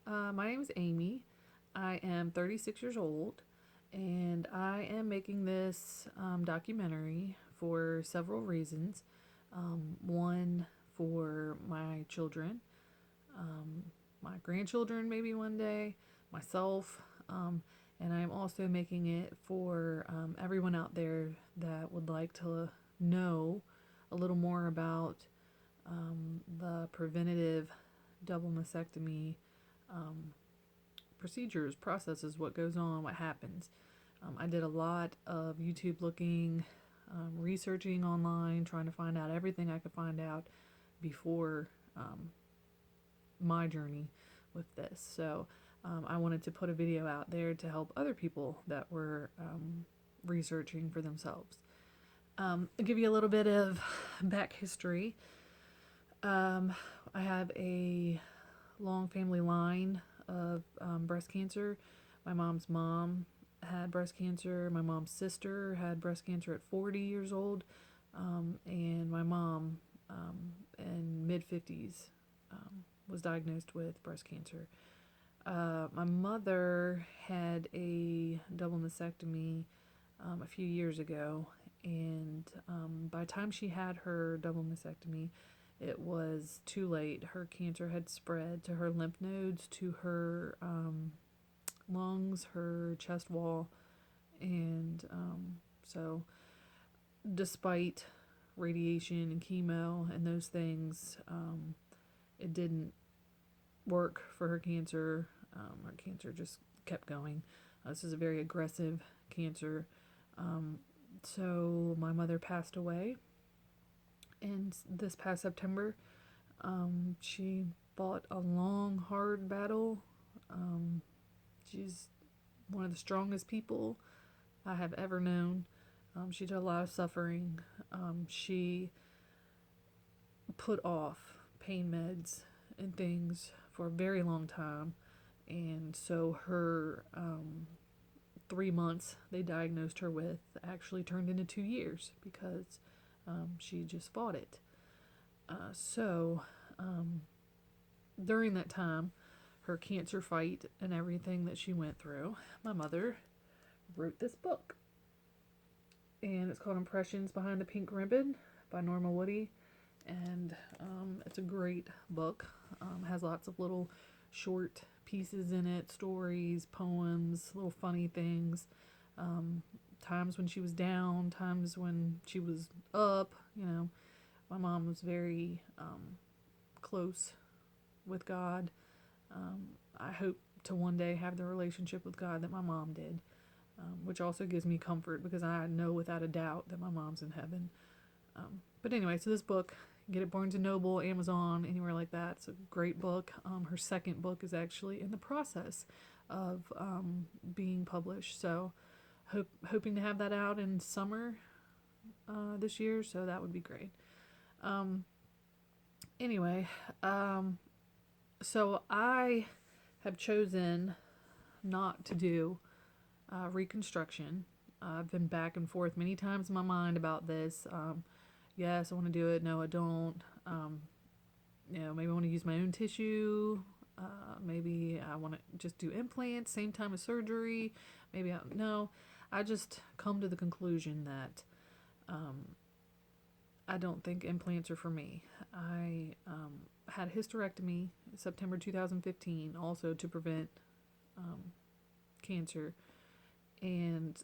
My name is Amy. I am 36 years old, and I am making this documentary for several reasons. One, for my children, um, my grandchildren, maybe one day, myself, and I'm also making it for everyone out there that would like to know a little more about the preventative double mastectomy um, procedures, processes, what goes on, what happens. I did a lot of YouTube looking, researching online, trying to find out everything I could find out before my journey with this. So I wanted to put a video out there to help other people that were researching for themselves. I'll give you a little bit of back history. I have a long family line of breast cancer. My mom's mom had breast cancer. My mom's sister had breast cancer at 40 years old. And my mom, in mid 50s, was diagnosed with breast cancer. My mother had a double mastectomy a few years ago, and by the time she had her double mastectomy, it was too late. Her cancer had spread to her lymph nodes, to her lungs, her chest wall, and so despite radiation and chemo and those things, it didn't work for her cancer. Her cancer just kept going. This is a very aggressive cancer. So my mother passed away, and this past September, she fought a long, hard battle. She's one of the strongest people I have ever known. She did a lot of suffering. She put off pain meds and things for a very long time, and so her 3 months they diagnosed her with actually turned into 2 years because she just fought it. So during that time, her cancer fight and everything that she went through, my mother wrote this book, and it's called Impressions Behind the Pink Ribbon by Norma Woody. And it's a great book. Has lots of little short pieces in it, stories, poems, little funny things. Times when she was down, times when she was up. My mom was very close with God. I hope to one day have the relationship with God that my mom did, which also gives me comfort because I know without a doubt that my mom's in heaven. But anyway, so this book, get it Barnes & Noble, Amazon, anywhere like that. It's a great book. Her second book is actually in the process of being published. So hoping to have that out in summer this year, so that would be great. Anyway, so I have chosen not to do reconstruction. I've been back and forth many times in my mind about this. Yes, I want to do it. No, I don't. Maybe I want to use my own tissue. Maybe I want to just do implants same time as surgery. No. I just come to the conclusion that I don't think implants are for me. I had a hysterectomy in September 2015, also to prevent cancer, and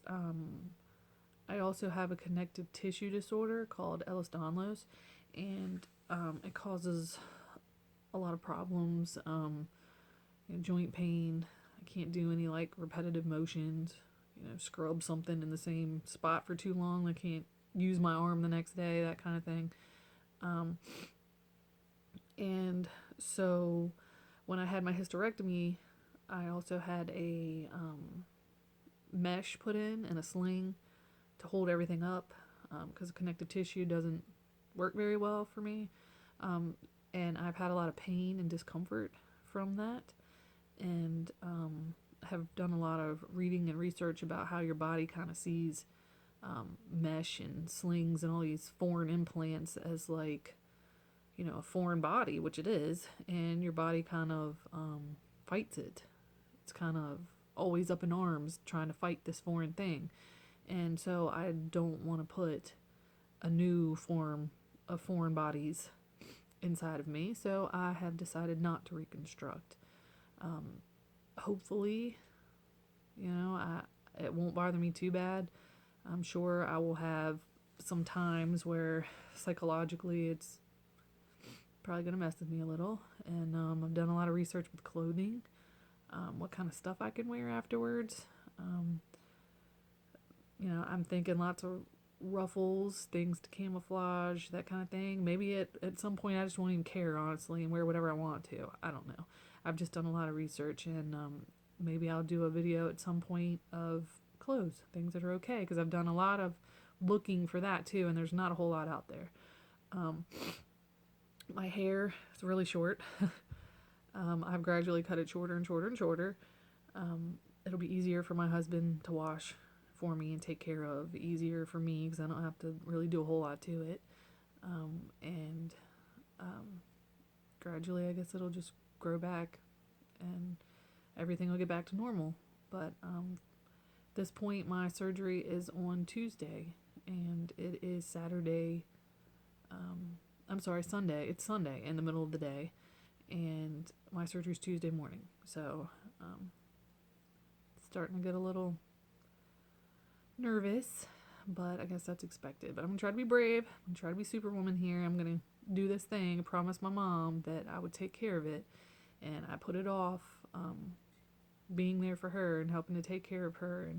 I also have a connective tissue disorder called Ehlers-Danlos, and it causes a lot of problems. Joint pain. I can't do any repetitive motions. Scrub something in the same spot for too long. I can't use my arm the next day. That kind of thing. And so when I had my hysterectomy, I also had a mesh put in and a sling to hold everything up because connective tissue doesn't work very well for me. And I've had a lot of pain and discomfort from that, and have done a lot of reading and research about how your body kind of sees mesh and slings and all these foreign implants as a foreign body, which it is, and your body kind of fights it. It's kind of always up in arms trying to fight this foreign thing. And so I don't want to put a new form of foreign bodies inside of me. So I have decided not to reconstruct. Hopefully, it won't bother me too bad. I'm sure I will have some times where psychologically it's probably going to mess with me a little. And I've done a lot of research with clothing, what kind of stuff I can wear afterwards. I'm thinking lots of ruffles, things to camouflage, that kind of thing. Maybe at some point I just won't even care, honestly, and wear whatever I want to. I don't know. I've just done a lot of research, and maybe I'll do a video at some point of clothes, things that are okay, because I've done a lot of looking for that too, and there's not a whole lot out there. My hair is really short. I've gradually cut it shorter and shorter and shorter. It'll be easier for my husband to wash for me and take care of, easier for me because I don't have to really do a whole lot to it. And gradually I guess it'll just grow back and everything will get back to normal. But this point my surgery is on Tuesday and it is Sunday. It's Sunday in the middle of the day, and my surgery is Tuesday morning. So starting to get a little nervous, but I guess that's expected. But I'm gonna try to be brave. I'm gonna try to be superwoman here. I'm gonna do this thing. I promised my mom that I would take care of it, and I put it off, being there for her and helping to take care of her,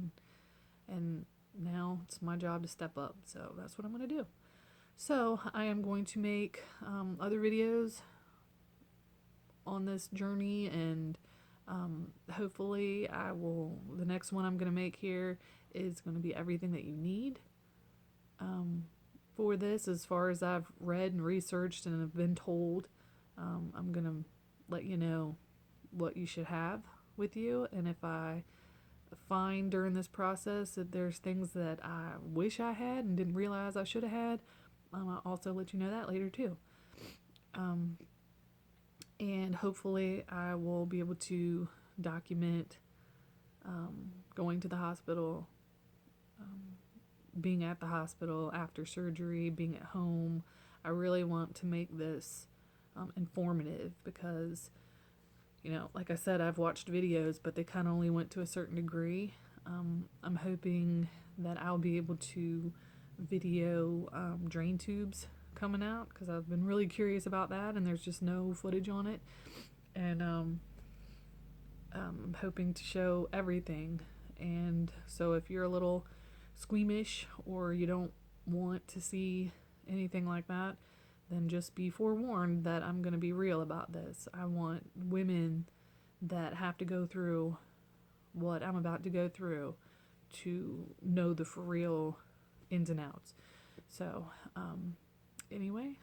and now it's my job to step up. So that's what I'm gonna do. So I am going to make other videos on this journey, and hopefully the next one I'm going to make here is going to be everything that you need for this, as far as I've read and researched and have been told. I'm going to let you know what you should have with you, and if I find during this process that there's things that I wish I had and didn't realize I should have had, I'll also let you know that later too. And hopefully I will be able to document going to the hospital, being at the hospital after surgery, being at home. I really want to make this informative because, like I said, I've watched videos, but they kind of only went to a certain degree. I'm hoping that I'll be able to video drain tubes coming out, because I've been really curious about that, and there's just no footage on it. And I'm hoping to show everything. And so if you're a little squeamish or you don't want to see anything like that, then just be forewarned that I'm going to be real about this. I want women that have to go through what I'm about to go through to know the for real ins and outs. So anyway,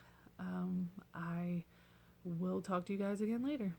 I will talk to you guys again later.